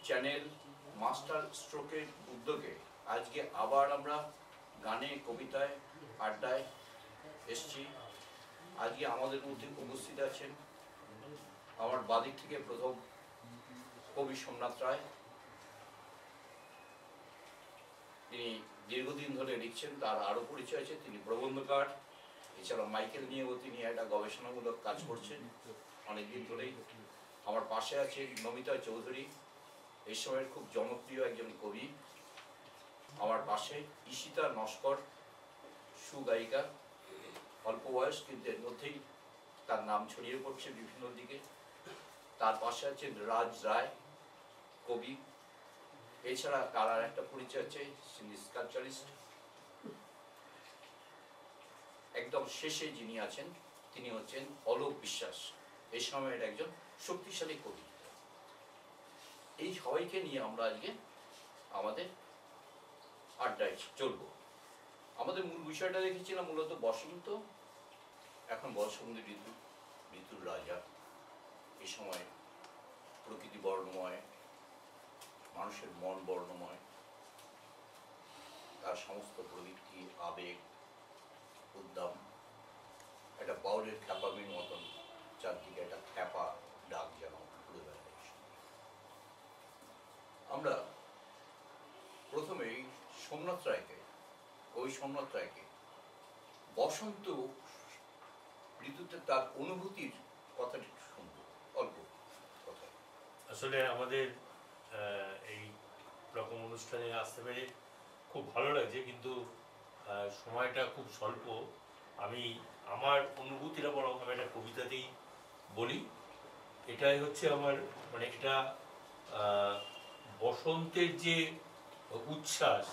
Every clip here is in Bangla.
চ্যানেল মাস্টার স্ট্রোকের উদ্যোগে আজকে আবার আমরা গানে কবিতায় আড্ডায় এসছি। আজকে আমাদের মধ্যে উপস্থিত আছেন আমার বাদিক থেকে প্রথম কবি সোমনাথ রায়। তিনি দীর্ঘদিন ধরে লিখছেন, তার আরও পরিচয় আছে, তিনি প্রবন্ধকার। এছাড়া মাইকেল নিয়েও তিনি একটা গবেষণামূলক কাজ করছেন অনেকদিন ধরেই। আমার পাশে আছে নমিতা চৌধুরী, এই সময়ের খুব জনপ্রিয় একজন কবি। আমার পাশে ঈশিতা নস্কর, সুগায়িকা, অল্প বয়স কিন্তু এর মধ্যেই তার নাম ছড়িয়ে পড়ছে বিভিন্ন দিকে। তার পাশে আছে রাজ রায়, কবি। এছাড়া তার আর একটা পরিচয় আছে, তিনি স্কাল্পচারিস্ট। একদম শেষে যিনি আছেন তিনি হচ্ছেন অলোক বিশ্বাস, এই সময়ের একজন শক্তিশালী কবি। এই সবাইকে নিয়ে আমরা আজকে আমাদের আড্ডায় চলবো। আমাদের মূল বিষয়টা দেখেছিলাম মূলত বসন্ত। এখন বসন্ত ঋতু, ঋতুর রাজা। এই সময় প্রকৃতি বর্ণময়, মানুষের মন বর্ণময়, তার সমস্ত প্রবৃত্তি, আবেগ, উদ্যম একটা বাউলের খ্যাপামির মতন চারদিকে একটা খ্যাপা ডাক যেন ঘুরে বেড়ায়। আমরা প্রথমেই সোমনাথ রায়কে, কবি সোমনাথ রায়কে বসন্ত ঋতুতে তার অনুভূতির কথাটি শুনব, অল্প কথা। আসলে আমাদের এই রকম অনুষ্ঠানে আসতে পেরে খুব ভালো লাগছে, কিন্তু সময়টা খুব স্বল্প। আমি আমার অনুভূতিটা বরং আমি একটা কবিতাতেই বলি। এটাই হচ্ছে আমার, মানে এটা বসন্তের যে উচ্ছ্বাস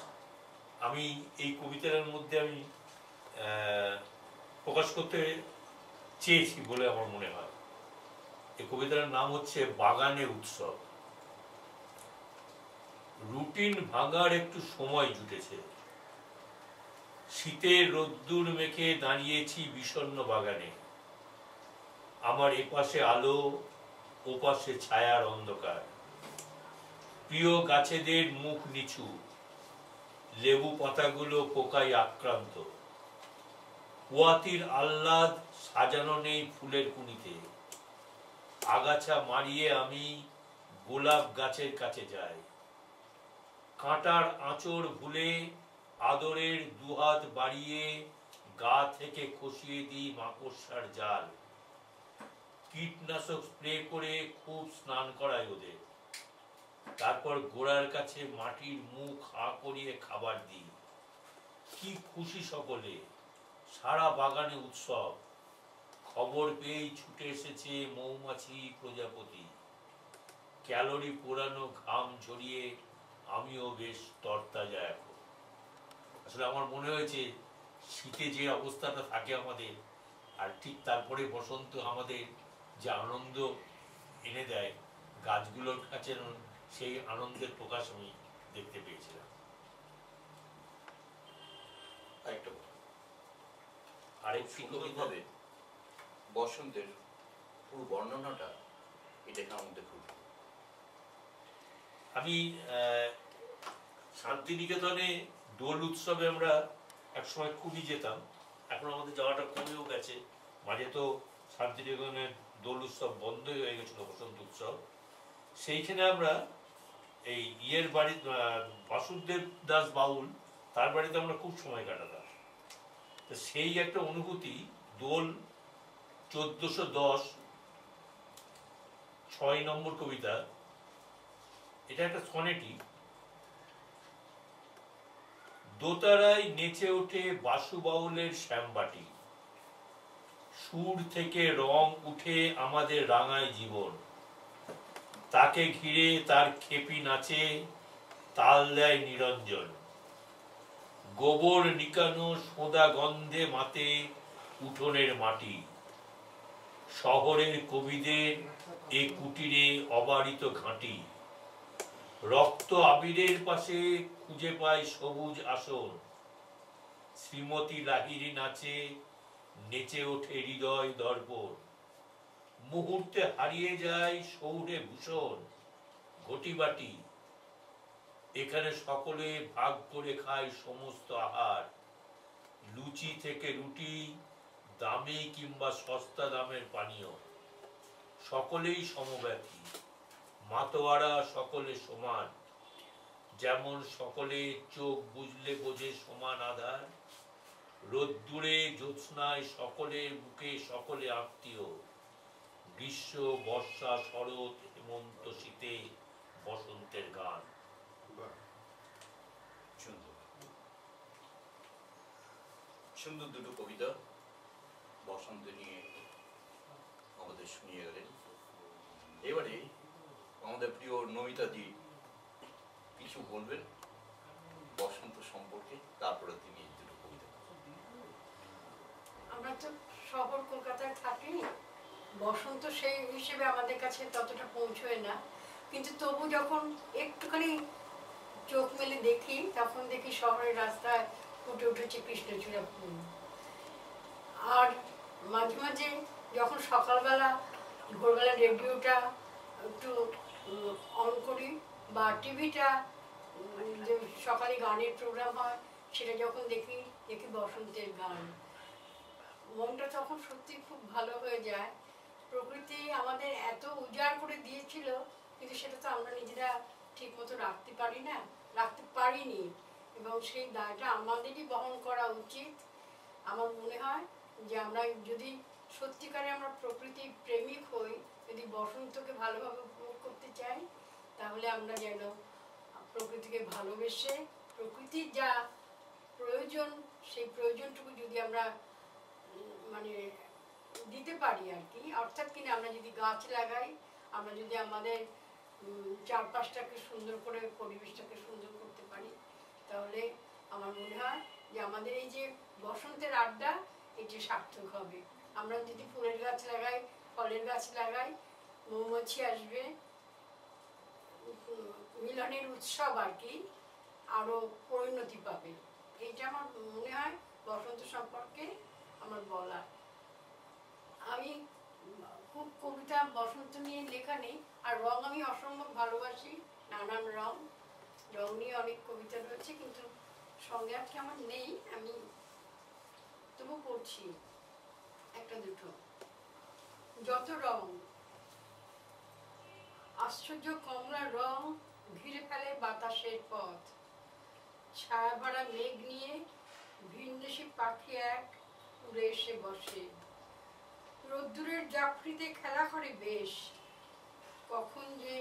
আমি এই কবিতার মধ্যে আমি প্রকাশ করতে চেয়েছি বলে আমার মনে হয়। এই কবিতার নাম হচ্ছে বাগানে উৎসব। রুটিন ভাঙার একটু সময় জুটেছে। শীতের রোদ্দুর মেখে দাঁড়িয়েছি বিষণ্ণ বাগানে। আমার এপাশে আলো, ওপাশে ছায়ার অন্ধকার। প্রিয় গাছেদের মুখ নিচু, লেবু পাতাগুলো পোকায় আক্রান্ত। কুয়াতির আহ্লাদ সাজানো নেই ফুলের কুনিতে। আগাছা মারিয়ে আমি গোলাপ গাছের কাছে যাই। কাঁটার আঁচড় ভুলে আদরের দুহাত বাড়িয়ে গা থেকে খসিয়ে দিই মাকড়সার জাল। কীটনাশক স্প্রে করে খুব স্নান করাই ওদের। তারপর গোড়ার কাছে মাটির মুখ হাঁ করিয়ে খাবার দিই। কি খুশি সকলে, সারা বাগানে উৎসব। খবর পেয়েই ছুটে এসেছে মৌমাছি প্রজাপতি। ক্যালোরি পোড়ানো ঘাম ঝরিয়ে আমিও বেশ তরতাজা এখন। আসলে আমার মনে হয়েছে শীতে যে অবস্থাটা থাকে আমাদের, আর ঠিক তারপরে বসন্ত আমাদের যে আনন্দ এনে দেয়, গাছগুলোর কাছে সেই আনন্দের প্রকাশ আমি দেখতে পেয়েছিলাম। আরেকটি সুন্দরভাবে বসন্তের পুরো বর্ণনাটা এটাকে আমাদের খুব। আমি শান্তিনিকেতনে দোল উৎসবে আমরা একসময় খুবই যেতাম। এখন আমাদের যাওয়াটা কমেও গেছে। মাঝে তো শান্তিনিকেতনের দোল উৎসব বন্ধই হয়ে গেছিল, বসন্ত উৎসব। সেইখানে আমরা এই বাড়ি বাসুদেব দাস বাউল, তার বাড়িতে আমরা খুব সময় কাটাতাম। তো সেই একটা অনুভূতি। দোল 1410, 6 নম্বর কবিতা। এটা একটা সনেটি। দোতারায় নেচে ওঠে বাসু বাউলের শ্যামবাটি। সুর থেকে রং উঠে আমাদের রাঙায় জীবন। তাকে ঘিরে তার খেপি নাচে, তাল দেয় নিরঞ্জন। গোবর নিকানো সোদা গন্ধে মাতে উঠোনের মাটি। শহরের কবিদের এ কুটিরে অবারিত ঘাঁটি। রক্ত আবিরের পাশে খুঁজে পায় সবুজ আসন। শ্রীমতী লাহিড়ী নাচে, নেচে ওঠে হৃদয় দর্পণ। মুহূর্তে হারিয়ে যায় সৌরে ভূষণ ঘটিবাটি। এখানে সকলে ভাগ করে খায় সমস্ত আহার। লুচি থেকে রুটি, দামি কিংবা সস্তা দামের পানীয়। সকলেই সমব্যথী, মাতোয়ারা সকলে সমান। যেমন সকলে চোখ বুঝলে বোঝে সমান আধার। রোদ্দুরে জ্যোৎস্নায় সকলের বুকে সকলে আত্মীয়। গ্রীষ্ম, বর্ষা, শরৎ, হেমন্ত, শীতে বসন্তের গান। সুন্দর সুন্দর দুটো কবিতা বসন্ত নিয়ে আমাদের শুনিয়ে গেলেন। এবারে আমাদের প্রিয় নমিতা দি কিছু বলবেন বসন্ত সম্পর্কে, তারপরে তিনি দুটো কবিতা। আমরা তো শহর কলকাতায় থাকি, বসন্ত সেই হিসেবে আমাদের কাছে ততটা পৌঁছয় না, কিন্তু তবু যখন একটুখানি চোখ মেলে দেখি তখন দেখি শহরের রাস্তায় ফুটে উঠেছে কৃষ্ণচূড়া ফুল। আর মাঝে মাঝে যখন সকালবেলা ভোরবেলা রেডিওটা একটু অন করি বা টিভিটা যে সকালে গানের প্রোগ্রাম হয় সেটা যখন দেখি বসন্তের গান, মনটা তখন সত্যি খুব ভালো হয়ে যায়। প্রকৃতি আমাদের এত উজাড় করে দিয়েছিল, কিন্তু সেটা তো আমরা নিজেরা ঠিক মতো রাখতে পারিনি, এবং সেই দায়টা আমাদেরই বহন করা উচিত। আমার মনে হয় যে আমরা যদি সত্যিকারে আমরা প্রকৃতি প্রেমিক হই, যদি বসন্তকে ভালোভাবে উপভোগ করতে চাই, তাহলে আমরা যেন প্রকৃতিকে ভালোবেসে প্রকৃতির যা প্রয়োজন সেই প্রয়োজনটুকু যদি আমরা মানে দিতে পারি আর কি, অর্থাৎ কিনা আমরা যদি গাছ লাগাই, আমরা যদি আমাদের চারপাশটাকে সুন্দর করে পরিবেশটাকে সুন্দর করতে পারি, তাহলে আমার মনে হয় যে আমাদের এই যে বসন্তের আড্ডা এটি সার্থক হবে। আমরা যদি ফুলের গাছ লাগাই, ফলের গাছ লাগাই, মৌমাছি আসবে, মিলনের উৎসব আর কি আরো পরিণতি পাবে। এইটা আমার মনে হয় বসন্ত সম্পর্কে আমার বলা। আমি খুব কবিতা বসন্ত নিয়ে লেখা নেই, আর রং আমি অসম্ভব ভালোবাসি, নানান রং নিয়ে অনেক কবিতা রয়েছে, কিন্তু সঙ্গে আজকে আমার নেই, আমি তবু পড়ছি একটা দুটো। যত রং, আশ্চর্য কমলা রং ঘিরে ফেলে বাতাসের পথ। ছায়া ভরা মেঘ নিয়ে ভিনদেশি পাখি এক উড়ে এসে বসে। রোদ্দুরের জাফরিতে খেলা করে বেশ, কখন যে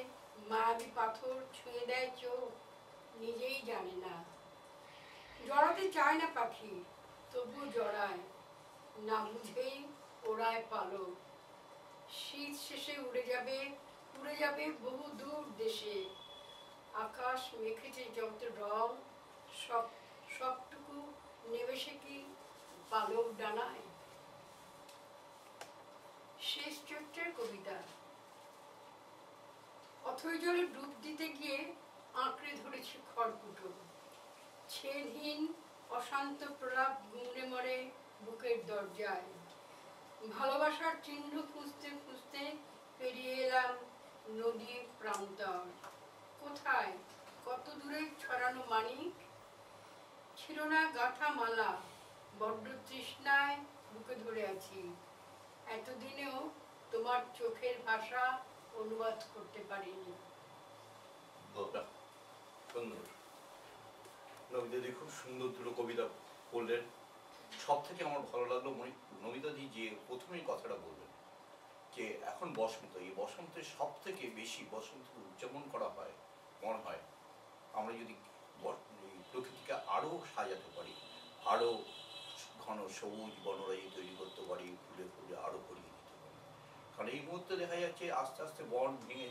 মায়াবী পাথর ছুঁয়ে দেয় চোখ নিজেই জানে না। জড়াতে চায় না পাখি, তবু জড়ায়, না বুঝেই ওড়ায় পালক। শীত শেষে উড়ে যাবে বহু দূর দেশে। আকাশ মেখেছে যত রং, সবটুকু নেমেছে কি পালক ডানায়। শেষ চৈত্রের কবিতা। অথই জলে ডুব দিতে গিয়ে আঁকড়ে ধরেছে খড়কুটো। ছেদহীন অশান্ত প্রলাপ গুমড়ে মরে বুকের দরজায়। ভালোবাসার চিহ্ন খুঁজতে খুঁজতে পেরিয়ে এলাম নদীর প্রান্তর। কোথায় কত দূরে ছড়ানো মানিক, ছিল না গাঁথা মালা, বড্ড তৃষ্ণায় বুকে ধরে আছি। এতদিনেও তোমার চোখের ভাষা অনুবাদ করতে পারিনি। সুন্দর, নমিতাদি খুব সুন্দর দুটো কবিতা বললেন। সব থেকে আমার ভালো লাগলো নমিতাদি যে প্রথমেই কথাটা বললেন যে এখন বসন্ত, এই বসন্তের সব থেকে বেশি বসন্ত উদযাপন করা হয় মনে হয় আমরা যদি প্রকৃতিকে আরো সাজাতে পারি, আরো ঘন সবুজ বনরাজি তৈরি করতে পারি, ফুলে ফুলে আরো ভরিয়ে দিতে পারি। কারণ এই মুহূর্তে দেখা যাচ্ছে আস্তে আস্তে বন ভেঙে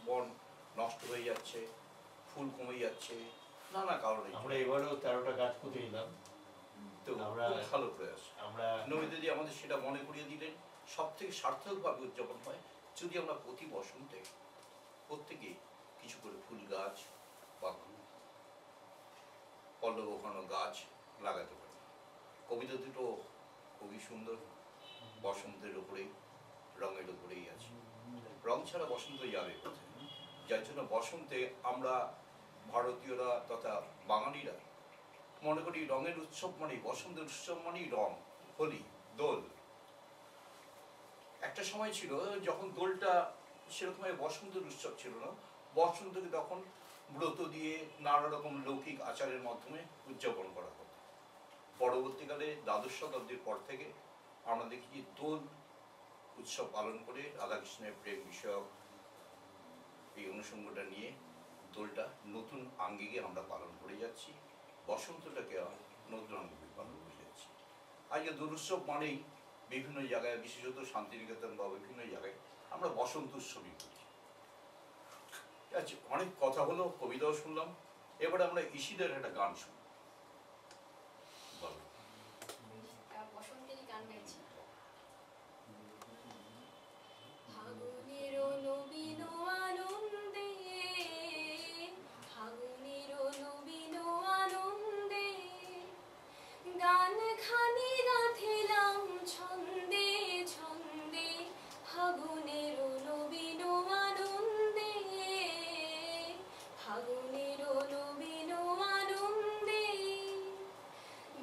বন নষ্ট হয়ে যাচ্ছে, ফুল কমে যাচ্ছে, নানা কারণে। আমরা এবারেও 13টা গাছ পুঁতে এলাম। তো আমরা- খুব ভালো প্রয়াস। আমরা নবীনদি আমাদের সেটা মনে করিয়ে দিলেন। সব থেকে সার্থকভাবে উদযাপন হয় যদি আমরা প্রতি বসন্তে প্রত্যেকে কিছু করে ফুল গাছ বা পল্লব ঘন গাছ লাগাতে পারি। কবিতা দুটো খুবই সুন্দর, বসন্তের উপরেই, রঙের উপরেই আছে। রং ছাড়া বসন্ত যাবে কোথায়? যার জন্য বসন্তে আমরা ভারতীয়রা তথা বাঙালিরা মনে করি রঙের উৎসব মানেই, বসন্তের উৎসব মানেই রং, হোলি, দোল। একটা সময় ছিল যখন দোলটা সেরকম বসন্তের উৎসব ছিল না, বসন্তকে তখন ব্রত দিয়ে নানা রকম লৌকিক আচারের মাধ্যমে উদযাপন করা হতো। পরবর্তীকালে দ্বাদশ শতাব্দীর পর থেকে আমরা দেখি যে দোল উৎসব পালন করে রাধাকৃষ্ণের প্রেম বিষয়ক এই অনুষঙ্গটা নিয়ে দোলটা নতুন আঙ্গিকে আমরা পালন করে যাচ্ছি, বসন্তটাকে নতুন আঙ্গিকে পালন করে যাচ্ছি। আজকে দোল উৎসব মানেই বিভিন্ন জায়গায়, বিশেষত শান্তিনিকেতন বা বিভিন্ন জায়গায় আমরা বসন্ত উৎসবই করি। আচ্ছা, অনেক কথা হলো, কবিতাও শুনলাম, এবারে আমরা ঈশিদের একটা গান শুনি। বলো। বসন্তেরই গান গাইছি। ফাগুনের নবীন আনন্দে, ফাগুনের নবীন আনন্দে, গান খানি গাঁথিলাম ছন্দে ছন্দে, ফাগুনের নবীন আনন্দে, ফাগুনের নবীন আনন্দে,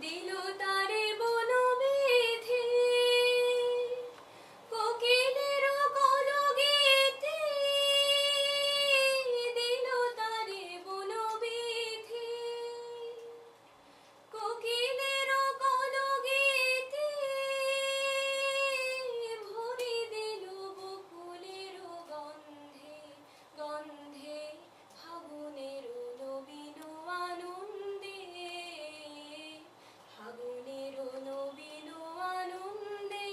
দিল তারে বন বেঁধে, কোকিলের কলগীতে, দিল তারে বন বেঁধে, কোকিলের কলগীতে, ভরে দিল বকুলের গন্ধে গন্ধে, ফাগুনের নবীন আনন্দে, ফাগুনের নবীন আনন্দে,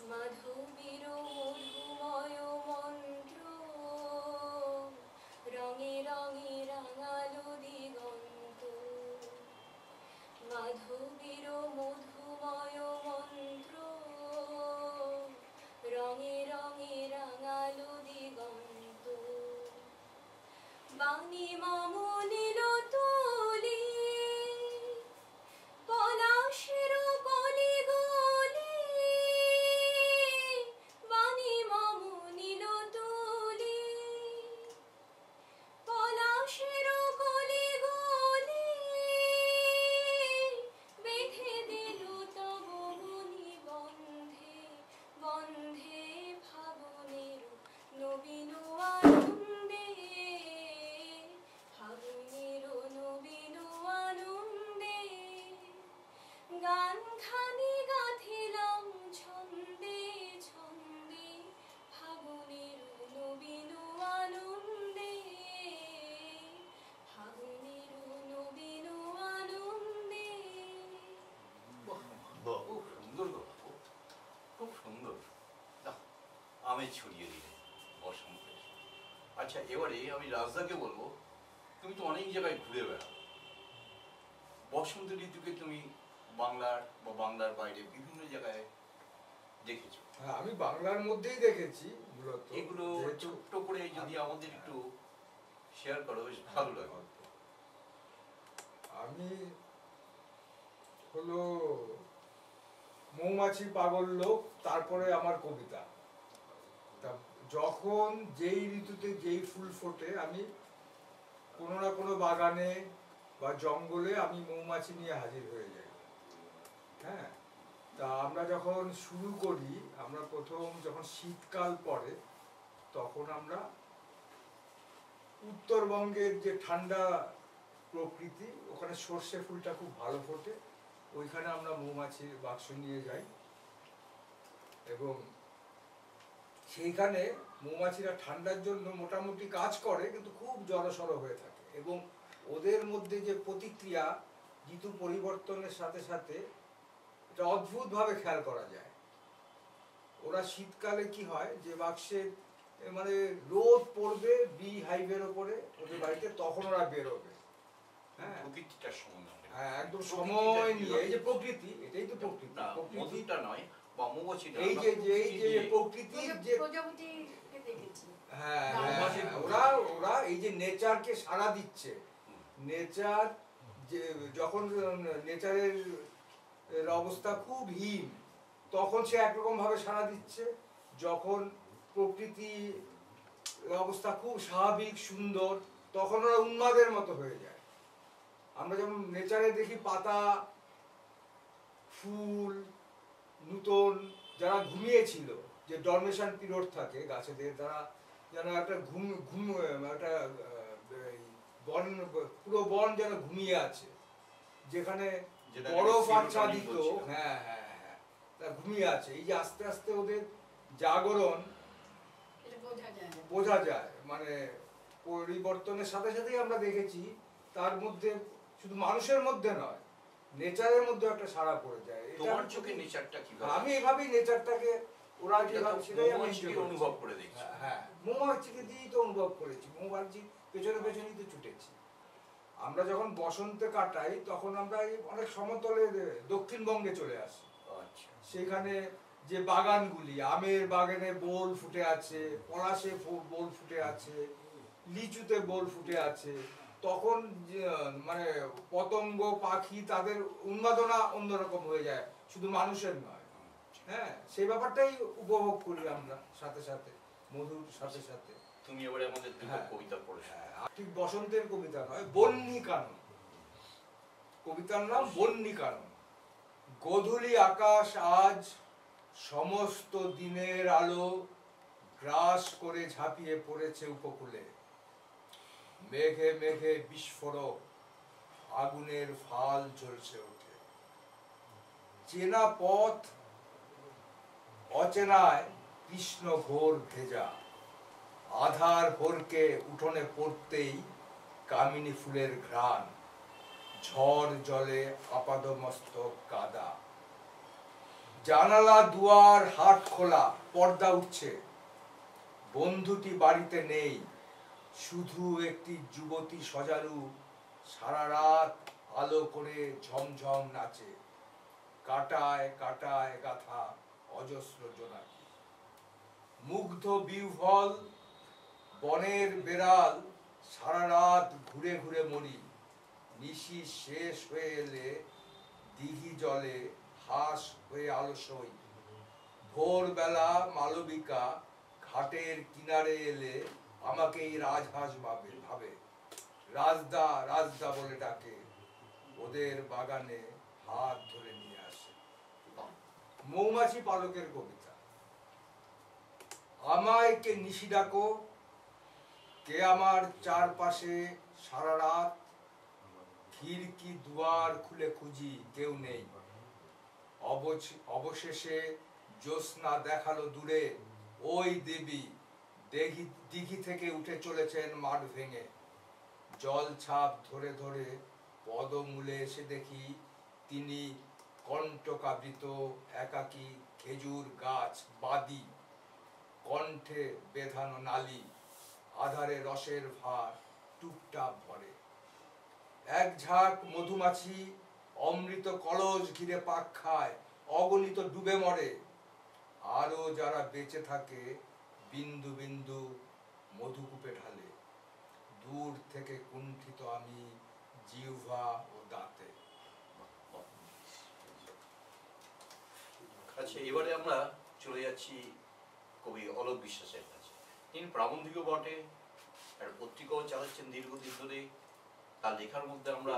মাধবীর মধুময় মন্ত্র, রঙে রঙে রাঙালো দিগন্ত, মাধবীর মধুময় মন্ত্র, রঙে রঙে রাঙালো দিগন্ত, বাণী মামনিল তুলি, পলাশের কলি গলি, বাণী মামনিল তুলি, পলাশের কলি গলি, বেঁধে দিল তব মনি বন্ধে বন্ধে, ফাগুনের নবীন আনন্দে, ফাগুনের নবীন আনন্দে, গান খানি গাঁথিলাম ছন্দে ছন্দে, ফাগুনের নবীন আনন্দে, ফাগুনের নবীন আনন্দে। খুব সুন্দর গল্প, খুব সুন্দর। নাহ, আমেজ ছড়িয়ে দিলে বসন্তের। আচ্ছা, এবারে আমি রাজদাকে বলবো, তুমি তো অনেক জায়গায় ঘুরে বেড়াও, বসন্ত ঋতুকে তুমি বাংলার বা বাংলার বাইরে বিভিন্ন জায়গায় দেখেছো। হ্যাঁ, আমি বাংলার মধ্যেই দেখেছি মূলত। এগুলো যেহেতু ছোট্ট করে যদি আমাদের একটু শেয়ার করো, বেশ ভালো লাগে। আমি হলো মৌমাছি পাগল লোক, তারপরে আমার কবিতা। তা যখন যেই ঋতুতে যেই ফুল ফোটে, আমি কোনো না কোনো বাগানে বা জঙ্গলে আমি মৌমাছি নিয়ে হাজির হয়ে যাই। হ্যাঁ, তা আমরা যখন শুরু করি, আমরা প্রথম যখন শীতকাল পড়ে, তখন আমরা উত্তরবঙ্গের যে ঠান্ডা প্রকৃতি, ওখানে সর্ষে ফুলটা খুব ভালো ফোটে, ওইখানে আমরা মৌমাছির বাক্স নিয়ে যাই এবং সেইখানে মৌমাছিরা ঠান্ডার জন্য মোটামুটি কাজ করে, কিন্তু খুব জড়সড় হয়ে থাকে এবং ওদের মধ্যে যে প্রতিক্রিয়া ঋতু পরিবর্তনের সাথে সাথে এটা অদ্ভুতভাবে খেয়াল করা যায়। ওরা শীতকালে কি হয়, যে বাক্সের মানে রোদ পড়বে বি হাইভের ওপরে ওদের বাড়িতে, তখন ওরা বেরোবে। হ্যাঁ প্রকৃতিটার সম্বন্ধে আমরা হ্যাঁ একদম সময় নিয়ে, এই যে প্রকৃতি, এটাই তো প্রকৃতি। না, প্রকৃতি মধুরটা নয় বা মৌমাছিটা, এই আমরা যে প্রকৃতি নিয়ে- প্রকৃতির যে প্রজাপতিকে দেখেছি। হ্যাঁ মৌমাছির ওরা ওরা এই যে নেচারকে সাড়া দিচ্ছে, নেচার যে যখন নেচারের অবস্থা খুব হীন তখন সে একরকম ভাবে সাড়া দিচ্ছে, যখন প্রকৃতি অবস্থা খুব স্বাভাবিক সুন্দর তখন ওরা উন্মাদের মতো হয়ে যায়। আমরা যেমন নেচারে দেখি পাতা ফুল নূতন, যারা ঘুমিয়েছিল, যে ডরমেশন পিরিয়ড থাকে গাছেদের, তারা যেন একটা ঘুম একটা বন, পুরো বন যেন ঘুমিয়ে আছে, যেখানে যেটা বরফ serotonin আচ্ছাদিত, বলছিলাম। হ্যাঁ হ্যাঁ হ্যাঁ, তা ঘুমিয়ে আছে। এই যে আস্তে আস্তে ওদের জাগরণ এটা বোঝা যায়। বোঝা যায়, মানে পরিবর্তনের সাথে সাথেই আমরা দেখেছি তার মধ্যে শুধু মানুষের মধ্যে নয় নেচারের মধ্যে একটা সাড়া পড়ে যায়। এটা তোমার চোখে নেচারটা কিভাবে? আমি এভাবেই নেচারটাকে, ওরা এটা তো যেভাবে সেটাই আমি মৌমাছিকে enjoy করছি। অনুভব করে দেখছি। হ্যাঁ মৌমাছিকে দিয়েই তো অনুভব করেছি, মৌমাছির পেছনে পেছনেই তো ছুটেছি। আমরা যখন বসন্তে কাটাই তখন আমরা এই অনেক সমতলে দক্ষিণবঙ্গে চলে আসি, আচ্ছা, সেখানে যে বাগানগুলি, আমের বাগানে বোল ফুটে আছে, পলাশে বোল ফুটে আছে, লিচুতে বোল ফুটে আছে, তখন মানে পতঙ্গ পাখি তাদের উন্মাদনা অন্যরকম হয়ে যায়, শুধু মানুষের নয়। হ্যাঁ সেই ব্যাপারটাই উপভোগ করি আমরা সাথে সাথে, মধুর সাথে সাথে। তুমি এবারে আমাদের দুটো হ্যাঁ। কবিতা পড়েছো। হ্যাঁ, ঠিক বসন্তের কবিতা নয়, বন্যী কানন, কবিতার নাম বন্যী কানন। গোধূলি আকাশ আজ সমস্ত দিনের আলো গ্রাস করে ঝাঁপিয়ে পড়েছে উপকূলে, মেঘে মেঘে বিস্ফোরক আগুনের ফাল জ্বলছে ওঠে। চেনা পথ অচেনায় কৃষ্ণ ঘোর ভেজা, আধার ভোরকে উঠোনে পড়তেই কামিনী ফুলের ঘ্রাণ, ঝড় জলে আপাদমস্তক কাদা। জানালা দুয়ার হাট খোলা, পর্দা উঠছে, বন্ধুটি বাড়িতে নেই, শুধু একটি যুবতী সজারু সারা রাত আলো করে ঝমঝম নাচে, কাটায় কাটায় গাথা অজস্র জোনাকি। মুগ্ধ বিহ্বল বনের বেড়াল সারা রাত ঘুরে ঘুরে মরি, নিশি শেষ হয়ে এলে দিঘি জলে হাঁস হয়ে আলসই। ভোরবেলা মালবিকা ঘাটের কিনারে এলে আমাকেই রাজহাঁস ভাবে, রাজদা রাজদা বলে ডাকে, ওদের বাগানে হাত ধরে নিয়ে আসে। মৌমাছি পালকের কবিতা। আমায় কে নিশি ডাকো, কে আমার চারপাশে সারা রাত, খিড়কি দুয়ার খুলে খুঁজি কেউ নেই, অবশেষে জ্যোৎস্না দেখালো দূরে, ওই দেবী দিঘি থেকে উঠে চলেছেন মাঠ ভেঙে। জল ছাপ ধরে ধরে পদমূলে এসে দেখি তিনি কণ্টকাবৃত একাকী খেজুর গাছ বাদি, কণ্ঠে বেধানো নালি, আধারে রসের ভার টুকটাপ ভরে। এক ঝাঁক মধুমাছি অমৃত কলস ঘিরে পাক খায়, অগণিত ডুবে মরে, আরো যারা বেঁচে থাকে বিন্দু বিন্দু মধুকূপে ঢালে। দূর থেকে কুণ্ঠিত আমি জিহ্বা ও দাঁতে। আচ্ছা, এবারে আমরা চলে যাচ্ছি কবি অলোক বিশ্বাসের কাছে। তিনি প্রাবন্ধিকও বটে, একটা পত্রিকাও চালাচ্ছেন দীর্ঘদিন ধরে। তার লেখার মধ্যে আমরা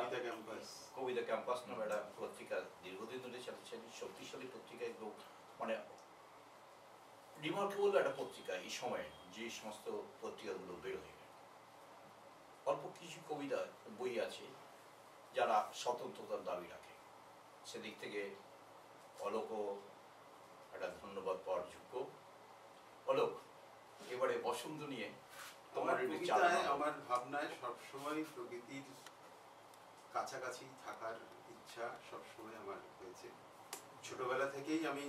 কবিতা ক্যাম্পাস নামে একটা পত্রিকা দীর্ঘদিন ধরে চালাচ্ছেন, শক্তিশালী পত্রিকা, একদম মানে রিমার্কেবল একটা পত্রিকা এই সময়ে যে সমস্ত পত্রিকাগুলো বের হয়ে গেল। অল্প কিছু কবিতা বই আছে যারা স্বতন্ত্রতার দাবি রাখে, সেদিক থেকে অলোকও একটা ধন্যবাদ পাওয়ার যোগ্য। অলোক, এবারে বসন্ত নিয়ে আমার কবিতায়, আমার ভাবনায় সবসময় প্রকৃতির কাছাকাছি থাকার ইচ্ছা সবসময় আমার হয়েছে। ছোটবেলা থেকেই আমি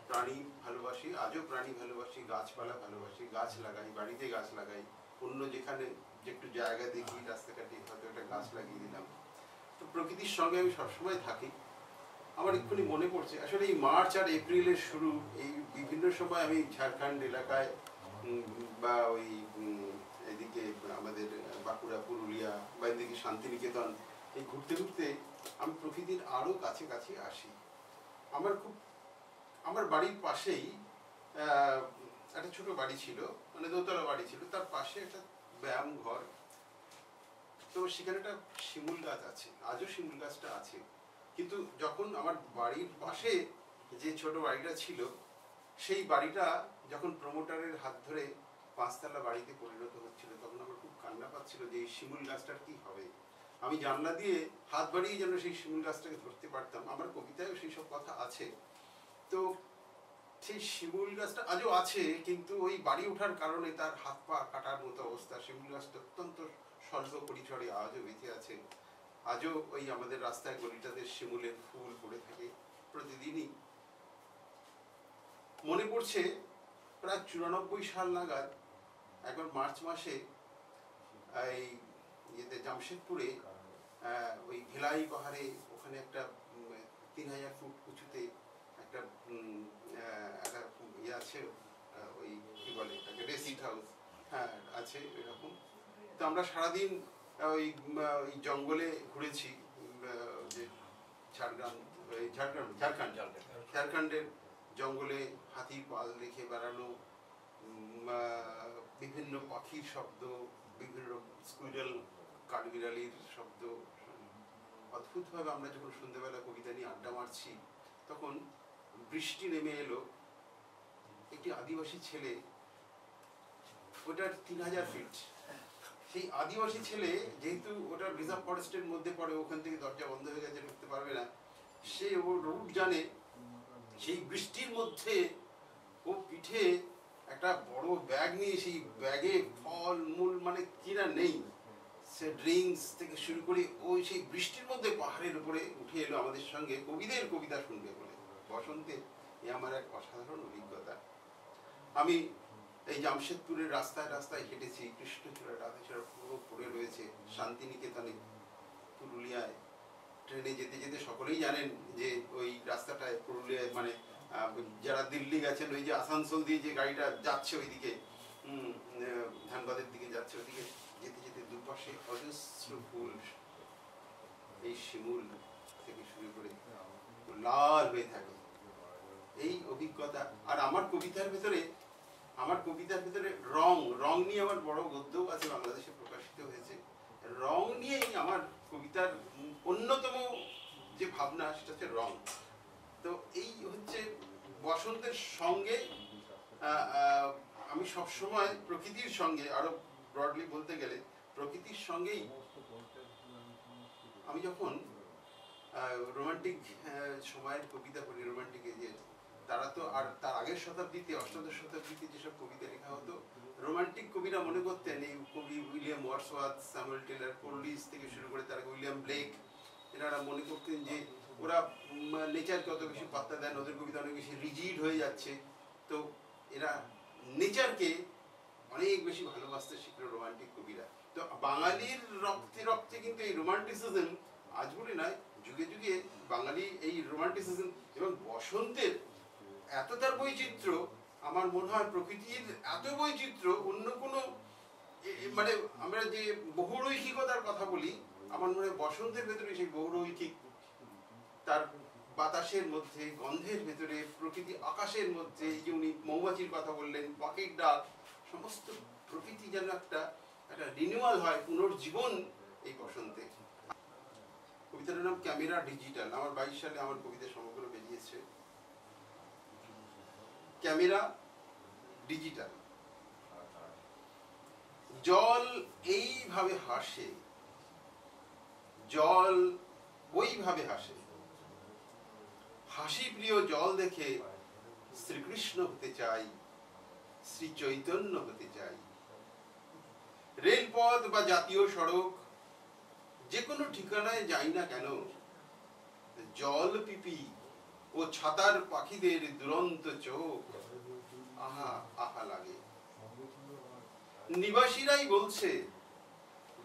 প্রাণী ভালোবাসি, আজও প্রাণী ভালোবাসি, গাছপালা ভালোবাসি, গাছ লাগাই, বাড়িতে গাছ লাগাই, অন্য যেখানে যে একটু জায়গা দেখি রাস্তাঘাটে হয়তো একটা গাছ লাগিয়ে দিলাম। তো প্রকৃতির সঙ্গে আমি সবসময় থাকি। আমার এক্ষুনি মনে পড়ছে আসলে এই মার্চ আর এপ্রিলের শুরু, এই বিভিন্ন সময় আমি ঝাড়খণ্ড এলাকায় বা ওই এদিকে আমাদের বাঁকুড়া, পুরুলিয়া বা এদিকে শান্তিনিকেতন, এই ঘুরতে ঘুরতে আমি প্রকৃতির আরও কাছে কাছে আসি। আমার বাড়ির পাশেই একটা ছোট বাড়ি ছিল, মানে দোতলা বাড়ি ছিল, তার পাশে একটা ব্যায়াম ঘর। তো সেখানে একটা শিমুল গাছ আছে, আজও শিমুল গাছটা আছে। কিন্তু যখন আমার বাড়ির পাশে যে ছোট বাড়িটা ছিল, সেই বাড়িটা যখন প্রমোটারের হাত ধরে 5 তলা বাড়িতে পরিণত হচ্ছিল, তখন আমার খুব কান্না পাচ্ছিল যে এই শিমুল গাছটার কি হবে। আমি জানলা দিয়ে হাত বাড়িয়ে যেন সেই শিমুল গাছটাকে ধরতে পারতাম। আমার কবিতায়ও সেই সব কথা আছে। তো সেই শিমুল গাছটা আজও আছে, কিন্তু ওই বাড়ি ওঠার কারণে তার হাত পা কাটার মতো অবস্থা। শিমুল গাছটা অত্যন্ত স্বল্প পরিসরে আজও বেঁচে আছে। আজও ওই আমাদের রাস্তায় গলিটাতে শিমুলের ফুল পড়ে থাকে প্রতিদিনই। মনে পড়ছে প্রায় 94 সাল নাগাদ একবার মার্চ মাসে এই ইয়েতে জামশেদপুরে ওই ভিলাই পাহাড়ে ওখানে একটা 3000 ফুট উঁচুতে একটা ইয়ে আছে, ওই কি বলে রেস্ট হাউস, হ্যাঁ আছে এরকম। তো আমরা সারাদিন ওই জঙ্গলে ঘুরেছি, যে ঝাড়খণ্ডের জঙ্গলে হাতির পাল দেখে বেড়ানো, বিভিন্ন পাখির শব্দ, বিভিন্ন স্কুইরেল, কাঠবিড়ালির শব্দ। অদ্ভুতভাবে আমরা যখন সন্ধ্যেবেলা কবিতা নিয়ে আড্ডা মারছি, তখন বৃষ্টি নেমে এলো। একটি আদিবাসী ছেলে, ওটার 3000 ফিট, সেই আদিবাসী ছেলে যেহেতু ওটা রিজার্ভ ফরেস্টের মধ্যে পড়ে, ওখান থেকে দরজা বন্ধ হয়ে গেছে, ঢুকতে পারবে না, সে ও রুট জানে। সেই বৃষ্টির মধ্যে ও পিঠে একটা বড় ব্যাগ নিয়ে, সেই ব্যাগে ফল মূল মানে কিনা নেই, সে ড্রিঙ্কস থেকে শুরু করে ওই সেই বৃষ্টির মধ্যে পাহাড়ের উপরে উঠে এলো আমাদের সঙ্গে কবিদের কবিতা শুনবে বলে। বসন্তে এ আমার এক অসাধারণ অভিজ্ঞতা। আমি এই জামশেদপুরের রাস্তায় রাস্তায় হেঁটেছি, কৃষ্ণচূড়া, রাধাচূড়া পুরো পড়ে রয়েছে। শান্তিনিকেতনে, পুরুলিয়ায় ট্রেনে যেতে যেতে সকলেই জানেন যে ওই রাস্তাটায় পুরুলিয়ায়, মানে যারা দিল্লি গেছেন, ওই যে আসানসোল দিয়ে যে গাড়িটা যাচ্ছে ওইদিকে, ধানবাদের দিকে যাচ্ছে, ওইদিকে যেতে যেতে দুপাশে অজস্র ফুল, এই শিমুল থেকে শুরু করে লাল হয়ে থাকে, এই অভিজ্ঞতা। আর আমার কবিতার ভেতরে রং নিয়ে আমার বড় গদ্যও আছে, বাংলাদেশে প্রকাশিত হয়েছে। রং নিয়েই আমার কবিতার অন্যতম যে ভাবনা, সেটা হচ্ছে রং। তো এই হচ্ছে বসন্তের সঙ্গে আমি সবসময় প্রকৃতির সঙ্গে, আরো ব্রডলি বলতে গেলে প্রকৃতির সঙ্গেই, আমি যখন রোমান্টিক সময়ের কবিতা পড়ি, রোমান্টিক এজের, তারা তো আর তার আগের শতাব্দীতে, অষ্টাদশ শতাব্দীতে যেসব কবিতা লেখা হতো, রোমান্টিক কবিরা মনে করতেন এই কবি William Wordsworth, Samuel Taylor, Coleridge থেকে শুরু করে তার উইলিয়াম ব্লেক, এনারা মনে করতেন যে ওরা নেচারকে অত বেশি পাত্তা দেন, ওদের কবিতা অনেক বেশি রিজিড হয়ে যাচ্ছে। তো এরা নেচারকে অনেক বেশি ভালোবাসতে শিখলো রোমান্টিক কবিরা। তো বাঙালির রক্তে রক্তে কিন্তু এই রোমান্টিসিজম আজ বলে নয়, যুগে যুগে বাঙালি এই রোমান্টিসিজম এবং বসন্তের এত তার বৈচিত্র্য, আমার মনে হয় প্রকৃতির এত বৈচিত্র্য অন্য কোনো, মানে আমরা যে বহুরৈখিকতার কথা বলি, আমার মনে হয় বসন্তের ভেতরে সেই বহুরৈখিক, তার বাতাসের মধ্যে, গন্ধের ভেতরে, প্রকৃতি আকাশের মধ্যে, এই যে উনি মৌমাছির কথা বললেন, পাখির ডাক, সমস্ত প্রকৃতি যেন একটা রিনিউয়াল হয়, পুনর্জীবন এই বসন্তে। কবিতাটার নাম ক্যামেরা ডিজিটাল। আমার 22 সালে আমার কবিতা সমগ্র বেরিয়েছে। Camera digital. জল এইভাবে হাসে, জল ওইভাবে হাসে, হাসি প্রিয় জল দেখে শ্রীকৃষ্ণ হতে চাই, শ্রী চৈতন্য হতে চাই। রেলপথ বা জাতীয় সড়ক, যে কোনো ঠিকানায় যাই না কেন, জল পিপি ও ছাতার পাখিদের দুরন্ত চোখ আহা আহা লাগে। নিবাসীরাই বলছে,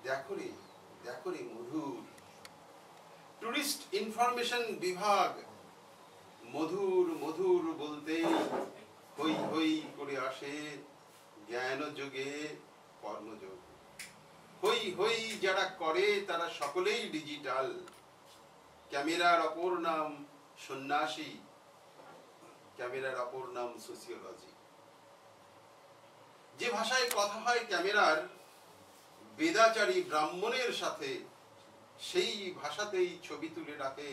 দেখো রে মধুর। টুরিস্ট ইনফরমেশন বিভাগ মধুর মধুর বলতে হই হই করে আসে জ্ঞান যোগে কর্মযোগ। হই হই যারা করে তারা সকলেই ডিজিটাল। ক্যামেরার অপর নাম সন্ন্যাসী, ক্যামেরার অপর নাম সোসিওলজি। যে ভাষায় কথা হয় ক্যামেরার বেদাচারী ব্রাহ্মণের সাথে, সেই ভাষাতেই ছবি তুলে রাখে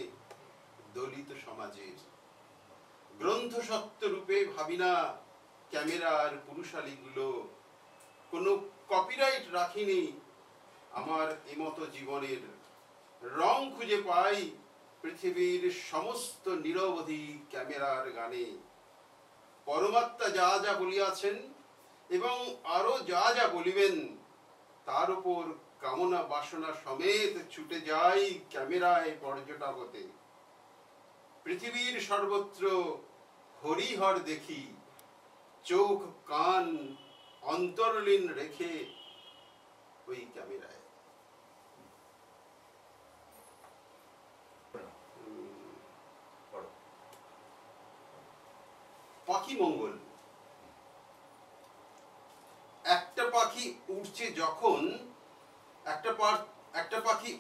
দলিত সমাজের। গ্রন্থ সত্য রূপে ভাবি না ক্যামেরার পুরুষালীগুলো। কোনো কপিরাইট রাখিনি আমার এমতো জীবনের। রং খুঁজে পাই পৃথিবীর সমস্ত নিরবধি ক্যামেরার গানে। পরমাত্মা যা যা বলিয়াছেন এবং আরো যা যা বলিবেন, তার উপর কামনা বাসনা সমেত ছুটে যাই ক্যামেরায় পর্যটকতে। পৃথিবীর সর্বত্র হরিহর দেখি, চোখ কান অন্তরলীন রেখে ওই ক্যামেরায়। পাখি মঙ্গল। একটা পাখি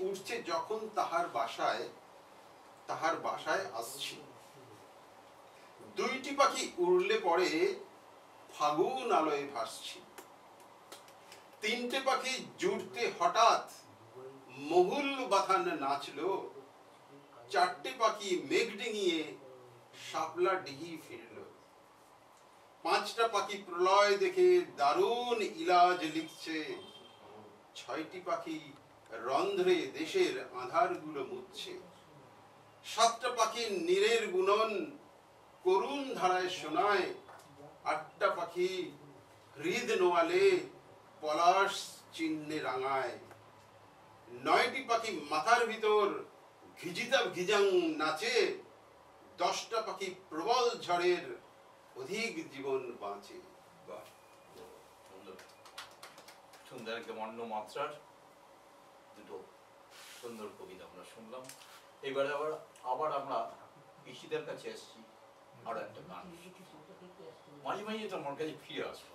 উড়ছে যখন তাহার বাসায় আসছি। দুইটি পাখি উড়লে পরে ফাগুন আলোয় ভাসছি। তিনটে পাখি জুড়তে হঠাৎ মহুল বাথান নাচলো। চারটে পাখি মেঘ ডিঙিয়ে শাপলা ডিহি ফিরল। পাঁচটা পাখি প্রলয় দেখে দারুণ ইলাজ লিখছে। ছয়টি পাখি রন্ধ্রে দেশের আধারগুলো মুছছে। সাতটা পাখি নীরের গুণন করুণ ধারায় শোনায়। আটটা পাখি হৃদ নোয়ালে পলাশ চিহ্নে রাঙায়। নয়টি পাখি মাথার ভিতর ঘিজিতা ঘিজাং নাচে। 10টা পাখি প্রবল ঝড়ের অধিক জীবন বাঁচে। বাহ, সুন্দর সুন্দর একদম অন্য মাত্রার দুটো সুন্দর কবিতা আমরা শুনলাম। এবারে আবার আমরা পিসিদের কাছে এসেছি আরো একটা গান। মাঝে মাঝে তো আমার কাছে ফিরে আসবো।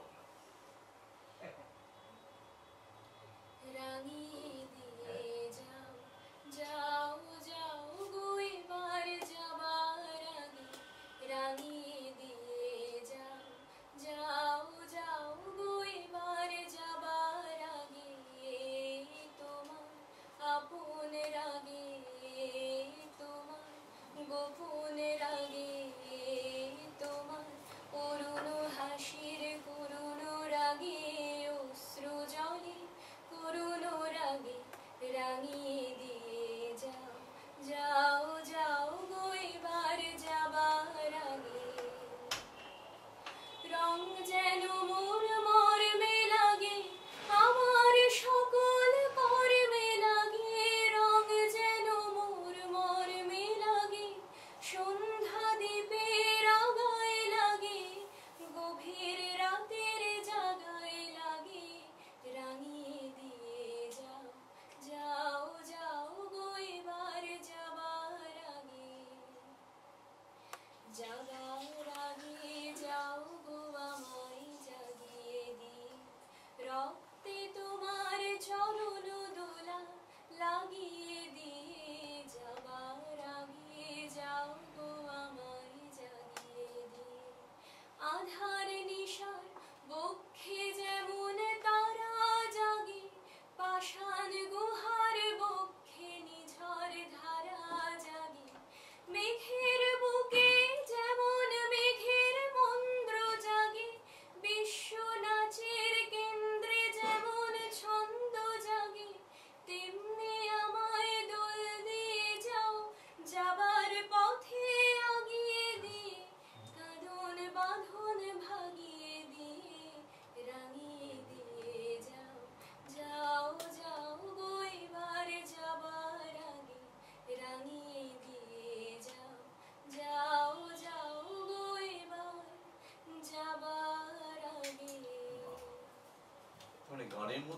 রাঙিয়ে দিয়ে যাও যাও যাও গো এবার যাবার আগে। রাঙিয়ে দিয়ে যাও যাও যাও গো এবার যাবার আগে। তোমার আপন রাগে, তোমার গোপন রাগে, তোমার করুণ হাসির করুণ রাগে, অশ্রু জলে করুণ রাগে রাঙিয়ে দিয়ে যাও।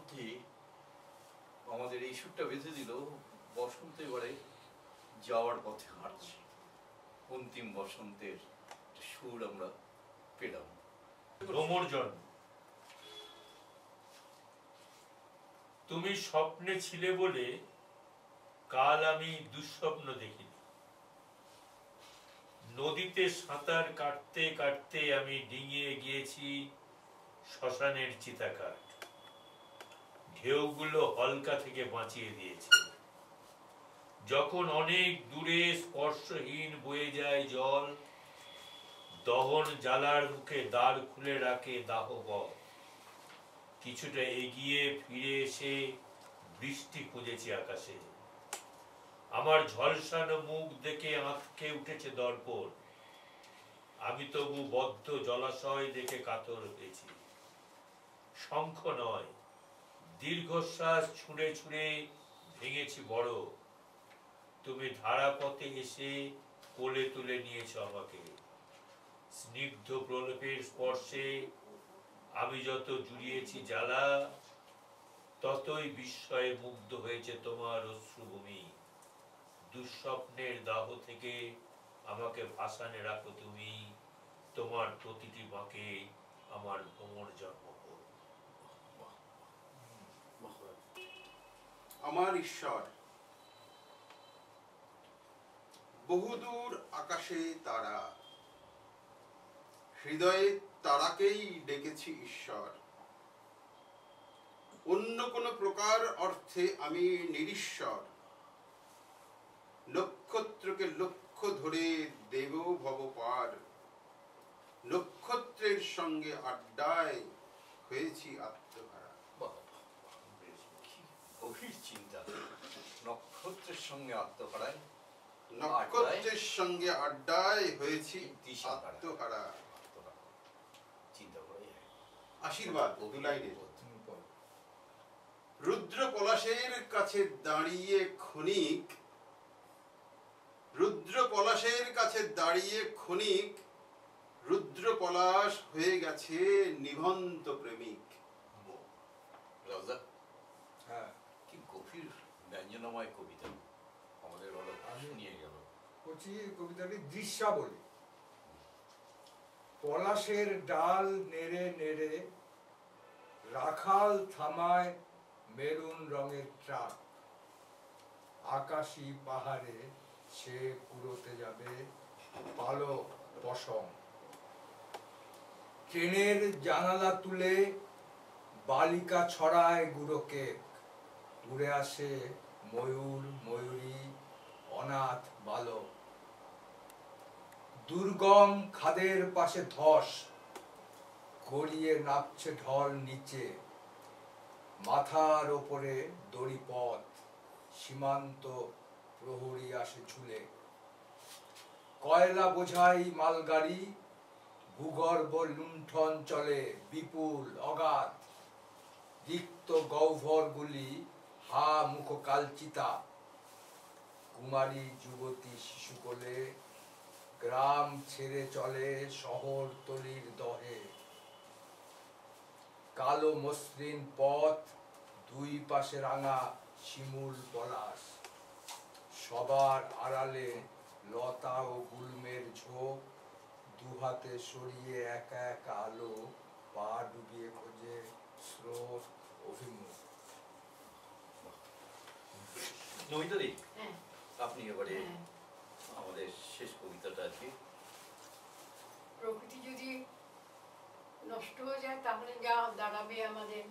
মধ্যে আমাদের এই সুরটা বেঁধে দিল, বসন্ত এবারে যাওয়ার পথে হাঁটছে, অন্তিম বসন্তের সুর আমরা পেলাম। ভ্রমর জন্ম। তুমি স্বপ্নে ছিলে বলে কাল আমি দুঃস্বপ্ন দেখিনি। নদীতে সাঁতার কাটতে কাটতে আমি ডিঙিয়ে গিয়েছি শ্মশানের চিতাকাঠ। ঢেউগুলো হলকা থেকে বাঁচিয়ে দিয়েছে। যখন অনেক দূরে স্পর্শহীন বয়ে যায় জল, দহন জ্বালার মুখে দ্বার খুলে রাখে দাহবহ। কিছুটা এগিয়ে ফিরে এসে বৃষ্টি খুঁজেছি আকাশে। আমার ঝলসানো মুখ দেখে আঁতকে উঠেছে দর্পণ। আমি তবু বদ্ধ জলাশয় দেখে কাতর হয়েছি। শঙ্খ নয়, দীর্ঘশ্বাস ছুঁড়ে ছুঁড়ে ভেঙেছি বড়। তুমি ধারাপথে এসে কোলে তুলে নিয়েছ আমাকে। স্নিগ্ধ প্রলেপের স্পর্শে আমি যত জুড়িয়েছি জ্বালা, ততই বিস্ময়ে মুগ্ধ হয়েছে তোমার অশ্রুভূমি। দুঃস্বপ্নের দাহ থেকে আমাকে ভাসানে রাখো তুমি, তোমার প্রতিটি বাঁকে আমার ভ্রমর জন্ম হোক। আমার ঈশ্বর, বহুদূর আকাশে তারা, হৃদয়ে তারাকেই ডেকেছি ঈশ্বর। অন্য কোন প্রকার অর্থে আমি নিরীশ্বর। নক্ষত্রকে লক্ষ্য ধরে দেব ভব পার। নক্ষত্রের সঙ্গে আড্ডায় হয়েছি আত্মহারা। কি গভীর চিন্তা, নক্ষত্রের সঙ্গে আত্মহারায়, নক্ষত্রের সঙ্গে আড্ডায় হয়েছি দিশাহারা। আত্মহারা। চিন্তা করাই যায়। আশীর্বাদ দু লাইনের। তুমি পড়ো। রুদ্র পলাশের কাছে দাঁড়িয়ে ক্ষণিক, রুদ্র পলাশের কাছে দাঁড়িয়ে ক্ষণিক, রুদ্র পলাশ হয়ে গেছে নিভন্ত প্রেমিক। রাজা, হ্যাঁ, কি গভীর ব্যঞ্জনাময় কবিতা আমাদের হলো শুনিয়ে গেল। বলছি কবিতাটি দৃশ্যাবলী। পলাশের ডাল নেড়ে নেড়ে রাখাল থামায় মেরুন রঙের ট্রাক। আকাশী পাহাড়ে সে কুড়োতে যাবে পালক পশম। ট্রেনের জানালা তুলে বালিকা ছড়ায় গুঁড়ো কেক। উড়ে আসে ময়ূর ময়ূরী অনাথ বালক। দুর্গম খাদের পাশে ধস, গড়িয়ে নামছে ঢল নিচে। মাথার ওপরে দড়িপথ, সীমান্ত প্রহরী আসে ঝুলে। কয়লা বোঝাই মালগাড়ি, ভূগর্ভ লুণ্ঠন চলে বিপুল অগাধ। রিক্ত গহ্বরগুলি হা মুখ কালচিতা। কুমারী যুবতী শিশু কোলে গ্রাম ছেড়ে চলে শহরতলির দহে। কালো মসৃণ পথ, দুই পাশে রাঙা শিমুল পলাশ। সবার আড়ালে লতা ও গুল্মের ঝোপ। দুহাতে সরিয়ে একা একা আলো, পা ডুবিয়ে খোঁজে স্রোত অভিমুখ। নমিতাদি, হ্যাঁ, আপনি এবারে হ্যাঁ। আমাদের শেষ কবিতাটা আছে। প্রকৃতি যদি নষ্ট হয়ে যায় তাহলে যা দাঁড়াবে আমাদের,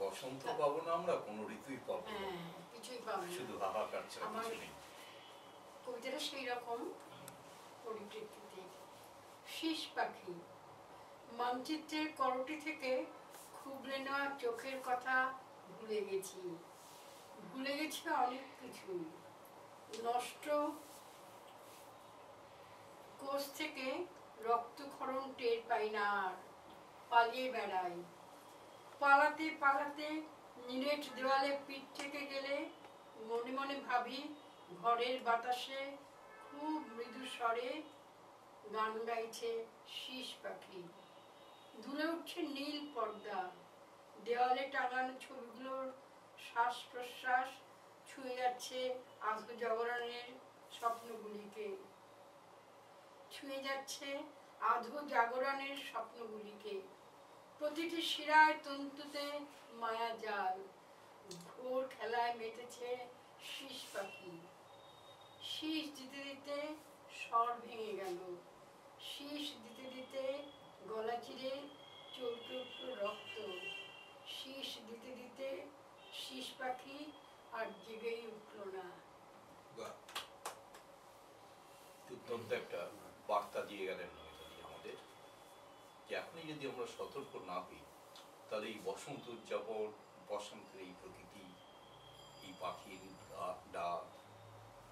বসন্ত পাবো না আমরা, কোনো ঋতুই পাবো না, হ্যাঁ, কিছুই পাবো না। শুধু হাহাকার ছাড়া আমার কিছু নেই। কবিতাটা সেই রকম পরিপ্রেক্ষিতে। শীষ পাখি মানচিত্রের করটি থেকে খুবলে নেওয়া চোখের কথা ভুলে গেছি। ভুলে গেছি অনেক কিছু। নষ্ট কোষ থেকে রক্তক্ষরণ টের পাই না আর। পালিয়ে বেড়াই, পালাতে পালাতে নিরেট দেওয়ালে পিঠ থেকে গেলে মনে মনে ভাবি ঘরের বাতাসে খুব মৃদু স্বরে গান গাইছে শীষ পাখি। দুলে উঠছে নীল পর্দা, দেওয়ালে টাঙানো ছবিগুলোর শ্বাস প্রশ্বাস ছুঁয়ে যাচ্ছে আধো জাগরণের স্বপ্নগুলিকে, ছুঁয়ে যাচ্ছে আধো জাগরণের স্বপ্নগুলিকে। প্রতিটি শিরায় তন্তুতে মায়া জাল, ভোর খেলায় মেতেছে শীষ পাখি। শীষ দিতে দিতে স্বর ভেঙে গেল, শীষ দিতে দিতে গলা চিরে চলকে উঠল রক্ত। শীষ দিতে দিতে শীষ পাখি আর জেগেই উঠল না। দুর্দান্ত একটা বার্তা দিয়ে গেলেন নমিতাদি আমাদের, যে এখনই যদি আমরা সতর্ক না হই তাহলে এই বসন্ত উদযাপন, বসন্তের এই প্রকৃতি, এই পাখির ডাক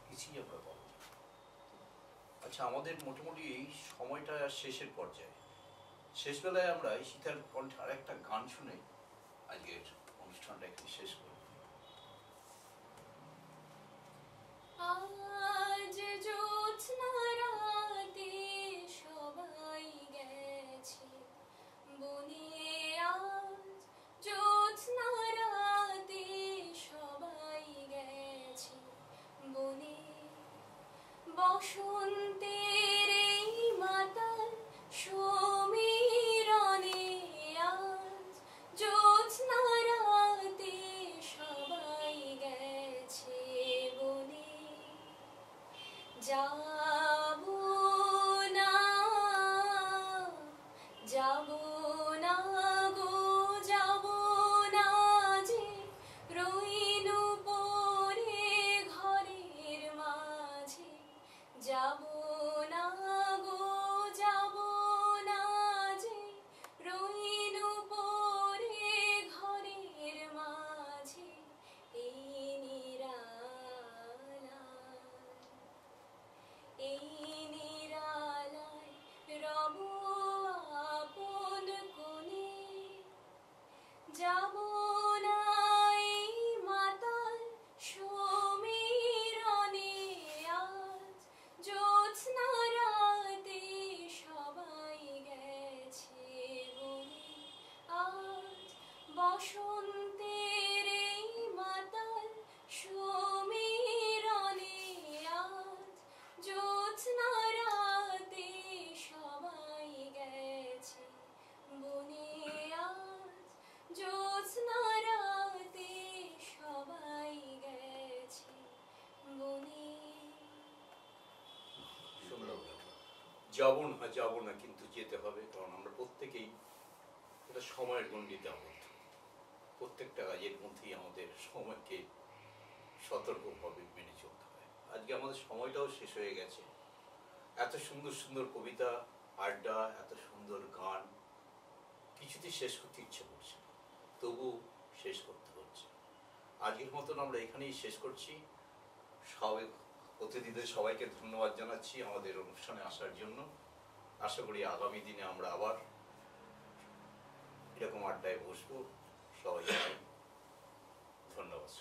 কিছুই আমরা পাবো না। আচ্ছা, আমাদের মোটামুটি এই সময়টা শেষের পর্যায়ে, শেষ বেলায় আমরা এই শীতার কণ্ঠে আর একটা গান শুনে আজকের অনুষ্ঠানটা একটু শেষ করব। আজ জ্যোৎস্না রাতে সবাই গেছে বনে, আজ জ্যোৎস্না রাতে সবাই গেছে বনে। বসন্তের এই মাতাল সমীরণে আজ জ্যোৎস্না রাতে সবাই গেছে বনে। যাবো না, যাবো না গো, যাবো না যে রইনু পরে ঘরের মাঝে। যাবো না গো, যাবো না যে রইনু পরে ঘরের মাঝে। এই নিরালায় রব আপন কোণে। যাব না এই মাতাল সমীরণে আজ জ্যোৎস্না রাতে সবাই গেছে বনে। আজ বসন্তের এই মাতাল সমীরণে আজ জ্যোৎস্না রাতে সবাই গেছে বনে। আজ জ্যোৎস্না রাতে সবাই গেছে বনে। সুন্দর। যাবো না কিন্তু যেতে হবে, কারণ আমরা প্রত্যেকেই এটা সময়ের গণ্ডিতে আবদ্ধ। প্রত্যেকটা কাজের মধ্যেই আমাদের সময়কে সতর্কভাবে মেনে চলতে হয়। আজকে আমাদের সময়টাও শেষ হয়ে গেছে। এত সুন্দর সুন্দর কবিতা, আড্ডা, এত সুন্দর গান, কিছুতেই শেষ করতে ইচ্ছে করছে না, তবু শেষ করতে হচ্ছে। আজকের মতন আমরা এখানেই শেষ করছি। সবাই, অতিথিদের সবাইকে ধন্যবাদ জানাচ্ছি আমাদের অনুষ্ঠানে আসার জন্য। আশা করি আগামী দিনে আমরা আবার এরকম আড্ডায় বসবো। সবাই ধন্যবাদ।